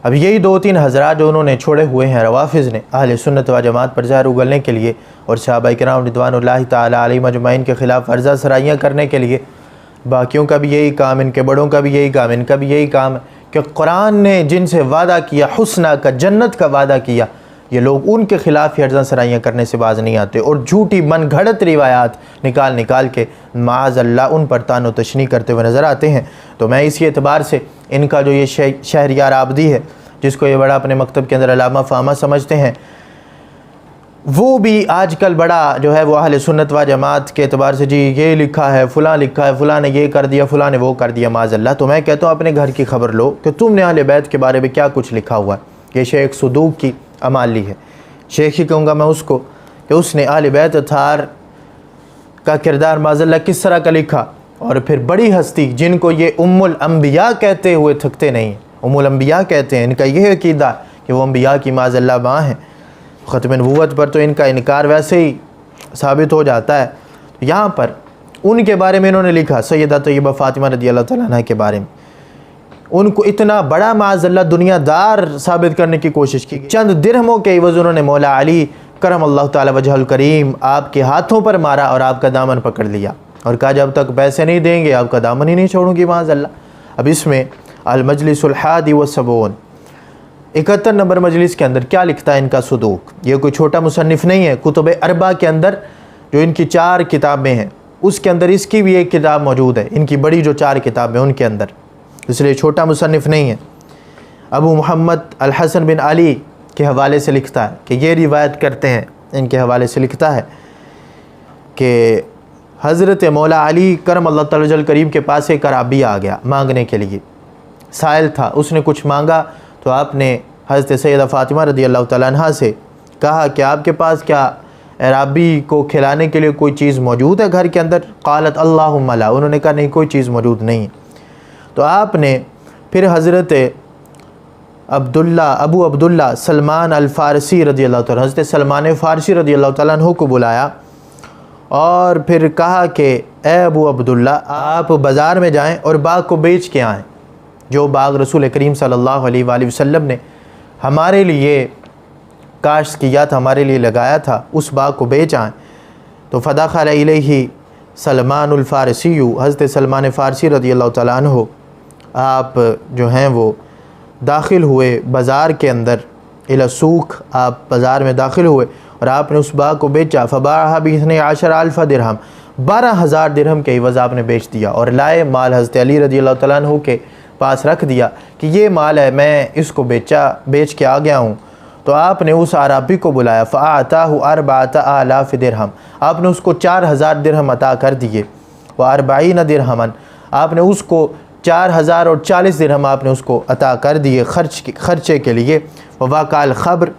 اب یہی 2-3 حضرات جو انہوں نے چھوڑے ہوئے ہیں روافظ نے اہل سنت و جماعت پر زہر اگلنے کے لیے اور صحابہ کرام رضوان اللہ تعالی علیہم اجمعین کے خلاف ورزہ سرائیاں کرنے کے لیے، باقیوں کا بھی یہی کام، ان کے بڑوں کا بھی یہی کام، ان کا بھی یہی کام ہے کہ قرآن نے جن سے وعدہ کیا حسنہ کا، جنت کا وعدہ کیا، یہ لوگ ان کے خلاف ورزہ سرائیاں کرنے سے باز نہیں آتے اور جھوٹی من گھڑت روایات نکال کے معاذ اللہ ان پر تان و تشنیع کرتے ہوئے نظر آتے ہیں۔ تو میں اسی اعتبار سے ان کا جو یہ شہریار آبادی ہے، جس کو یہ بڑا اپنے مکتب کے اندر علامہ فامہ سمجھتے ہیں، وہ بھی آج کل بڑا جو ہے وہ اہل سنت و جماعت کے اعتبار سے جی یہ لکھا ہے، فلاں لکھا ہے، فلاں نے یہ کر دیا، فلاں نے وہ کر دیا، معاذ اللہ۔ تو میں کہتا ہوں اپنے گھر کی خبر لو کہ تم نے اہل بیت کے بارے میں کیا کچھ لکھا ہوا ہے۔ یہ شیخ صدوق کی امالی ہے، شیخ ہی کہوں گا میں اس کو، کہ اس نے اہل بیت اطہار کا کردار معاذ اللہ کس طرح کا لکھا، اور پھر بڑی ہستی جن کو یہ ام الانبیاء کہتے ہوئے تھکتے نہیں، ام الانبیاء کہتے ہیں، ان کا یہ عقیدہ کہ وہ انبیاء کی معاذ اللہ ماں ہیں، ختم نبوت پر تو ان کا انکار ویسے ہی ثابت ہو جاتا ہے۔ یہاں پر ان کے بارے میں انہوں نے لکھا، سیدہ طیبہ فاطمہ رضی اللہ تعالیٰ عنہ کے بارے میں، ان کو اتنا بڑا معاذ اللہ دنیا دار ثابت کرنے کی کوشش کی، چند درہموں کے عوض انہوں نے مولا علی کرم اللہ تعالیٰ وجہ الکریم آپ کے ہاتھوں پر مارا اور آپ کا دامن پکڑ لیا اور کہا جب تک پیسے نہیں دیں گے آپ کا دامن ہی نہیں چھوڑوں گی معاذ اللہ۔ اب اس میں المجلس الحادی والسبعون 71 نمبر مجلس کے اندر کیا لکھتا ہے ان کا صدوق؟ یہ کوئی چھوٹا مصنف نہیں ہے، کتب اربع کے اندر جو ان کی 4 کتابیں ہیں اس کے اندر اس کی بھی ایک کتاب موجود ہے، ان کی بڑی جو 4 کتابیں ان کے اندر، اس لیے چھوٹا مصنف نہیں ہے۔ ابو محمد الحسن بن علی کے حوالے سے لکھتا ہے کہ یہ روایت کرتے ہیں، ان کے حوالے سے لکھتا ہے کہ حضرت مولا علی کرم اللہ تعالی وجہ الکریم کے پاس ایک عرابی آ گیا مانگنے کے لیے، سائل تھا، اس نے کچھ مانگا تو آپ نے حضرت سیدہ فاطمہ رضی اللہ تعالیٰ عنہ سے کہا کہ آپ کے پاس کیا عرابی کو کھلانے کے لیے کوئی چیز موجود ہے گھر کے اندر؟ قالت اللہم لا، انہوں نے کہا نہیں کوئی چیز موجود نہیں۔ تو آپ نے پھر حضرت ابو عبداللہ سلمان الفارسی رضی اللہ تعالیٰ، حضرت سلمان فارسی رضی اللہ تعالیٰ عنہ کو بلایا اور پھر کہا کہ اے ابو عبداللہ آپ بازار میں جائیں اور باغ کو بیچ کے آئیں، جو باغ رسول کریم صلی اللہ علیہ وآلہ وسلم نے ہمارے لیے کاشت کیا تھا، ہمارے لیے لگایا تھا، اس باغ کو بیچ آئیں۔ تو فدخل الیہ سلمان الفارسی، حضرت سلمان فارسی رضی اللہ تعالیٰ عنہ آپ جو ہیں وہ داخل ہوئے بازار کے اندر، الی السوق، آپ بازار میں داخل ہوئے اور آپ نے اس باغ کو بیچا، فباعها ب12,000 درہم، 12,000 درہم کے عوض آپ نے بیچ دیا اور لائے مال حضرت علی رضی اللہ تعالیٰ عنہ کے پاس رکھ دیا کہ یہ مال ہے، میں اس کو بیچ کے آ گیا ہوں۔ تو آپ نے اس عرابی کو بلایا، فَأَعْتَاهُ 4,000 درہم، آپ نے اس کو 4,000 درہم عطا کر دیے، و40 درہماً، آپ نے اس کو 4,040 درہم آپ نے اس کو عطا کر دیے خرچے کے لیے۔ وَوَقَعَ الْخَبْرُ،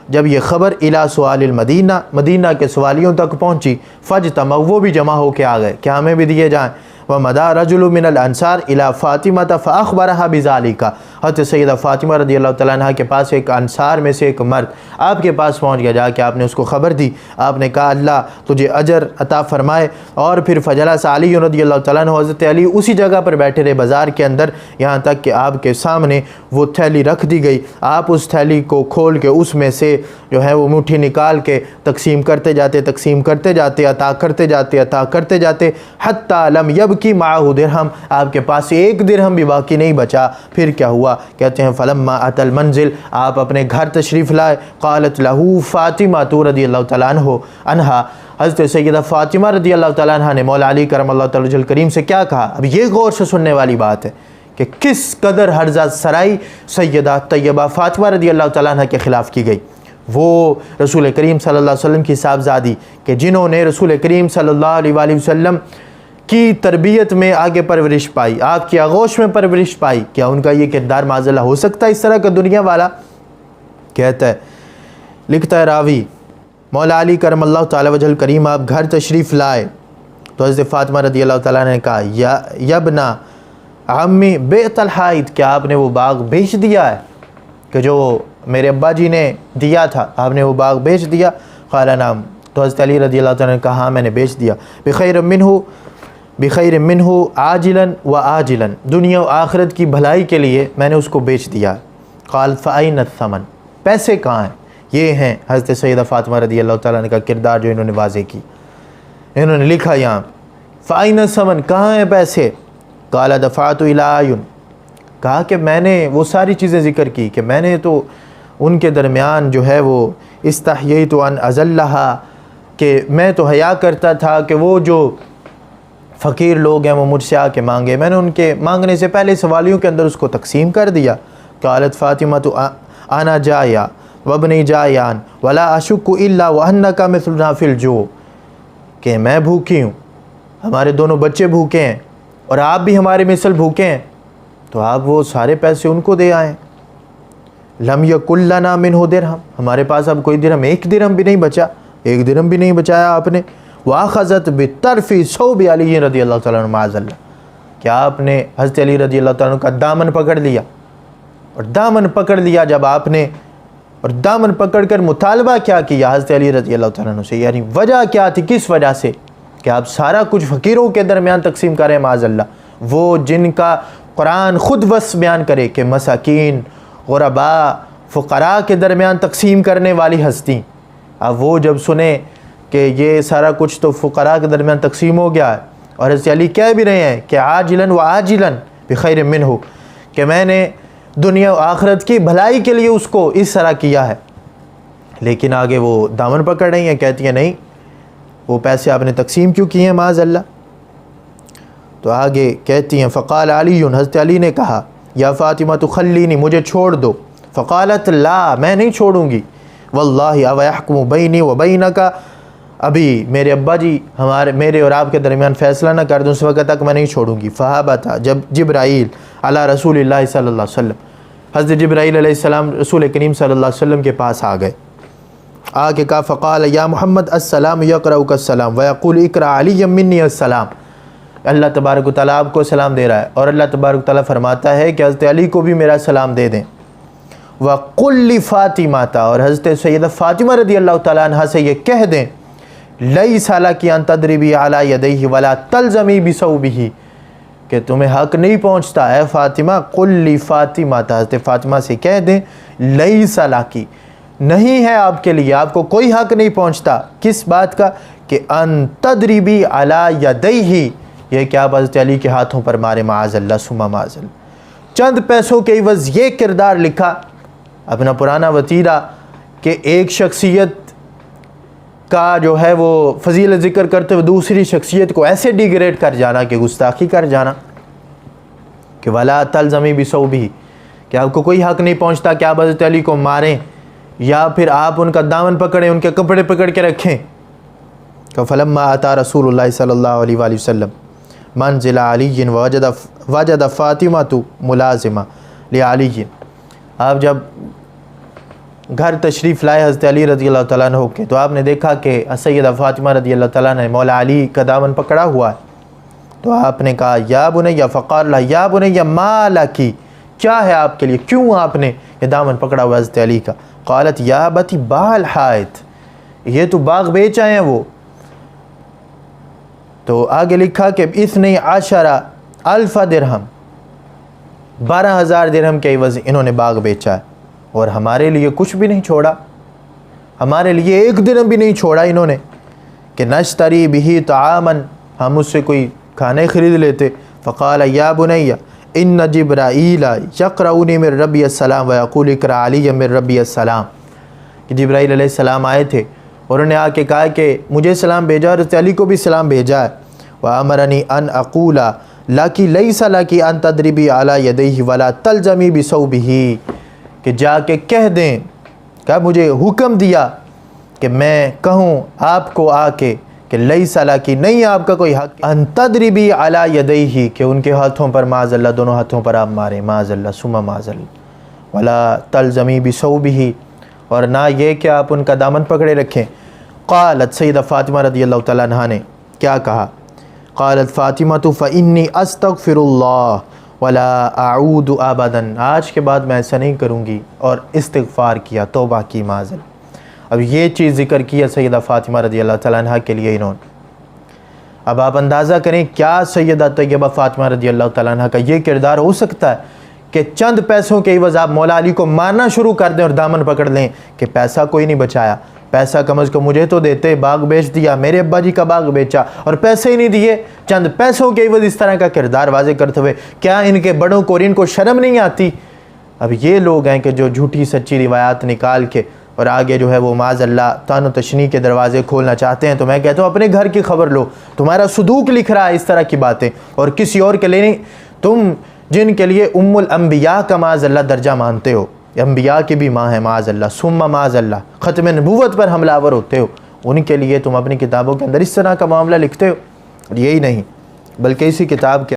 جب یہ خبر اِلَى سُؤَالِ الْمَدِینَہ، مدینہ کے سوالیوں تک پہنچی، فَاجْتَمَعُوا، وہ بھی جمع ہو کے آ گئے کہ ہمیں بھی دیے جائیں۔ وَمَضَىٰ رَجُلٌ مِّنَ الْأَنصَارِ إِلَىٰ فَاطِمَةَ فَأَخْبَرَهَا بِذَٰلِكَ، حضرت سیدہ فاطمہ رضی اللہ تعالیٰ عنہ کے پاس ایک انصار میں سے ایک مرد آپ کے پاس پہنچ گیا، جا کے آپ نے اس کو خبر دی، آپ نے کہا اللہ تجھے اجر عطا فرمائے۔ اور پھر فجلس علی رضی اللہ تعالیٰ عنہ، حضرت علی اسی جگہ پر بیٹھے رہے بازار کے اندر، یہاں تک کہ آپ کے سامنے وہ تھیلی رکھ دی گئی، آپ اس تھیلی کو کھول کے اس میں سے جو ہے وہ مٹھی نکال کے تقسیم کرتے جاتے، عطا کرتے جاتے، حتی لم یبکی معہ درہم، آپ کے پاس ایک درہم بھی باقی نہیں بچا۔ پھر کیا ہوا؟ کہتے ہیں فلما اتی المنزل، آپ اپنے گھر تشریف لائے، قالت لہ فاطمہ رضی اللہ تعالیٰ عنہ، حضرت سیدہ فاطمہ رضی اللہ تعالیٰ عنہ نے مولا علی کرم اللہ تعالیٰ وجہ الکریم سے کیا کہا؟ اب یہ غور سے سننے والی بات ہے کہ کس قدر ہرزہ سرائی سیدہ طیبہ فاطمہ رضی اللہ تعالیٰ عنہ کے خلاف کی گئی۔ وہ رسول کریم صلی اللہ علیہ وسلم کی صاحبزادی کہ جنہوں نے رسول کریم صلی اللہ علیہ وآلہ وسلم کی تربیت میں آگے پرورش پائی، آپ کی آغوش میں پرورش پائی، کیا ان کا یہ کردار معاذ ہو سکتا ہے اس طرح کا دنیا والا؟ کہتا ہے، لکھتا ہے راوی، مولا علی کرم اللہ تعالی وجہ الکریم آپ گھر تشریف لائے تو حضرت فاطمہ رضی اللہ تعالیٰ نے کہا یبنا عمی بیت الحائط، کیا آپ نے وہ باغ بیچ دیا ہے کہ جو میرے ابا جی نے دیا تھا، آپ نے وہ باغ بیچ دیا؟ قال نعم، تو حضرت علی رضی اللہ تعالیٰ نے کہا ہاں میں نے بیچ دیا۔ بخیر منہ عاجلا و آجلا، دنیا و آخرت کی بھلائی کے لیے میں نے اس کو بیچ دیا۔ قالت فأین الثمن، پیسے کہاں ہیں؟ یہ ہیں حضرت سیدہ فاطمہ رضی اللہ تعالیٰ عنہ کا کردار جو انہوں نے واضح کی. انہوں نے لکھا یہاں فأین الثمن، کہاں ہیں پیسے؟ قال دفعت الی اعین، کہا کہ میں نے وہ ساری چیزیں ذکر کی کہ میں نے تو ان کے درمیان جو ہے وہ استحییت ان اذلھا، کہ میں تو حیا کرتا تھا کہ وہ جو فقیر لوگ ہیں وہ مجھ سے آ کے مانگے، میں نے ان کے مانگنے سے پہلے سوالیوں کے اندر اس کو تقسیم کر دیا. قالت فاطمہ تو انا جایا وابنی جایان ولا اشک الا وانک مثلنا فی الجوع، کہ میں بھوکی ہوں، ہمارے دونوں بچے بھوکے ہیں اور آپ بھی ہمارے مثل بھوکے ہیں، تو آپ وہ سارے پیسے ان کو دے آئیں. لم یکن لنا منہ درہم، ہمارے پاس اب کوئی درہم، ایک درہم بھی نہیں بچا، ایک درہم بھی نہیں بچایا آپ نے. واخذت بطرف ثوب علی رضی اللہ تعالیٰ عنہ معاذ اللہ، کہ آپ نے حضرت علی رضی اللہ تعالیٰ عنہ کا دامن پکڑ لیا، اور دامن پکڑ لیا جب آپ نے، اور دامن پکڑ کر مطالبہ کیا کیا حضرت علی رضی اللہ تعالیٰ عنہ سے، یعنی وجہ کیا تھی، کس وجہ سے کہ آپ سارا کچھ فقیروں کے درمیان تقسیم کریں معاذ اللہ، وہ جن کا قرآن خود وصف بیان کرے کہ مساکین، غرباء، فقراء کے درمیان تقسیم کرنے والی ہستی. اب وہ جب سنیں کہ یہ سارا کچھ تو فقراء کے درمیان تقسیم ہو گیا ہے، اور حضرت علی کہہ بھی رہے ہیں کہ عاجلاً و آجلاً بخیر منہ، کہ میں نے دنیا و آخرت کی بھلائی کے لیے اس کو اس طرح کیا ہے، لیکن آگے وہ دامن پکڑ رہی ہیں، کہتی ہیں نہیں وہ پیسے آپ نے تقسیم کیوں کیے ہیں معاذ اللہ. تو آگے کہتی ہیں فقال علی، حضرت علی نے کہا یا فاطمہ تخلینی، مجھے چھوڑ دو. فقالت لا، میں نہیں چھوڑوں گی. واللہ او یحکم بینی و بینک، ابھی میرے ابا جی میرے اور آپ کے درمیان فیصلہ نہ کر دوں اس وقت تک میں نہیں چھوڑوں گی. فہابت، جب جبرائیل علی رسول اللہ صلی اللہ علیہ وسلم، حضرت جبرائیل علیہ السلام رسول کریم صلی اللہ علیہ وسلم کے پاس آ گئے، آ کے کہا فقال یا محمد السلام یقرؤک السلام ویقول اقرأ علی منی السلام. اللہ تبارک و تعالیٰ آپ کو سلام دے رہا ہے، اور اللہ تبارک و تعالیٰ فرماتا ہے کہ حضرت علی کو بھی میرا سلام دے دیں. وَقُلِّ فاطمہ، اور حضرت سیدہ فاطمہ رضی اللہ تعالیٰ عنہ سے یہ کہہ دیں لَيْسَ لَكِ أَن تَضْرِبِي عَلَى يَدَيْهِ وَلَا تَلْزَمِي بِثَوْبِهِ، کہ تمہیں حق نہیں پہنچتا اے فاطمہ. قُلِّ فاطمہ، حضرت فاطمہ سے کہہ دیں لَيْسَ لَكِ، نہیں ہے آپ کے لیے، آپ کو کوئی حق نہیں پہنچتا کس بات کا، کہ أَن تَضْرِبِي عَلَى يَدَيْهِ، یہ کہ آپ حضرت علی کے ہاتھوں پر مارے معاذ اللہ ثم معاذ اللہ. چند پیسوں کے عوض یہ کردار لکھا، اپنا پرانا وتیرہ، کہ ایک شخصیت کا جو ہے وہ فضیلت ذکر کرتے ہوئے دوسری شخصیت کو ایسے ڈیگریڈ کر جانا کہ گستاخی کر جانا، کہ ولا تلزمی بثوبہ، کہ آپ کو کوئی حق نہیں پہنچتا کہ آپ حضرت علی کو ماریں یا پھر آپ ان کا دامن پکڑیں، ان کے کپڑے پکڑ کے رکھیں. کہ فلما اتا رسول اللہ صلی اللہ علیہ وآلہ وسلم منزل علی وجد فاطمہ ملازمہ لعلی، آپ جب گھر تشریف لائے حضرت علی رضی اللہ تعالیٰ عنہ کے، تو آپ نے دیکھا کہ سیدہ فاطمہ رضی اللہ تعالیٰ نے مولا علی کا دامن پکڑا ہوا ہے. تو آپ نے کہا یا بنیہ، فقال لها یا بنیہ ما لکی، کیا ہے آپ کے لیے، کیوں آپ نے یہ دامن پکڑا ہوا حضرت علی کا؟ قالت یا بتی باع الحائط، یہ تو باغ بیچ آئے ہیں وہ. تو آگے لکھا کہ 12,000 درہم، 12,000 درہم کے عوض انہوں نے باغ بیچا ہے، اور ہمارے لیے کچھ بھی نہیں چھوڑا، ہمارے لیے ایک درہم بھی نہیں چھوڑا انہوں نے، کہ نشتری بہ طعاما، ہم اس سے کوئی کھانے خرید لیتے. فقال یا بنیہ ان جبرائیل یقرؤنی من ربی السلام ویقول اقرأ علی من ربی السلام، کہ جبرائیل علیہ السلام آئے تھے اور انہوں نے آ کے کہا کہ مجھے سلام بھیجا اور حضرت علی کو بھی سلام بھیجا ہے. وَأَمَرَنِي أَنْ أَقُولَ لَكِ لَيْسَ لَكِ أَن تَضْرِبِي عَلَى يَدَيْهِ وَلَا تَلْزَمِي بِثَوْبِهِ، کہ جا کے کہہ دیں، کہ مجھے حکم دیا کہ میں کہوں آپ کو آ کے کہ لَيْسَ لَكِ، نہیں آپ کا کوئی حق، أَن تَضْرِبِي عَلَى يَدَيْهِ، کہ ان کے ہاتھوں پر معاذ اللہ، دونوں ہاتھوں پر آپ ماریں معاذ اللہ ثم معاذ اللہ. وَلَا تَلْزَمِي بِثَوْبِهِ، اور نہ یہ کہ آپ ان کا دامن پکڑے رکھیں. قالت، سیدہ فاطمہ رضی اللہ تعالیٰ عنہ نے کیا کہا؟ قالت فاطمہ فإنی استغفر اللہ ولا اعود ابدا، آج کے بعد میں ایسا نہیں کروں گی، اور استغفار کیا، توبہ کی معاذ اللہ. اب یہ چیز ذکر کیا سیدہ فاطمہ رضی اللہ تعالیٰ عنہ کے لیے انہوں نے. اب آپ اندازہ کریں کیا سیدہ طیبہ فاطمہ رضی اللہ تعالیٰ عنہ کا یہ کردار ہو سکتا ہے کہ چند پیسوں کے عوض آپ مولا علی کو مارنا شروع کر دیں اور دامن پکڑ لیں کہ پیسہ کوئی نہیں بچایا، پیسہ کم از کم مجھے تو دیتے، باغ بیچ دیا، میرے ابا جی کا باغ بیچا اور پیسے ہی نہیں دیے، چند پیسوں کے عوض اس طرح کا کردار واضح کرتے ہوئے، کیا ان کے بڑوں کو اور ان کو شرم نہیں آتی؟ اب یہ لوگ ہیں کہ جو جھوٹی سچی روایات نکال کے اور آگے جو ہے وہ معاذ اللہ طعن و تشنیع کے دروازے کھولنا چاہتے ہیں۔ تو میں کہتا ہوں اپنے گھر کی خبر لو، تمہارا صدوق لکھ رہا ہے اس طرح کی باتیں، اور کسی اور کے لیے نہیں۔ تم جن کے لیے ام الانبیاء کا معاذ اللہ درجہ مانتے ہو، انبیاء کی بھی ماں ہے معاذ اللہ، ثم معاذ اللہ، ختم نبوت پر حملہ آور ہوتے ہو، ان کے لیے تم اپنی کتابوں کے اندر اس طرح کا معاملہ لکھتے ہو؟ یہی نہیں بلکہ اسی کتاب کے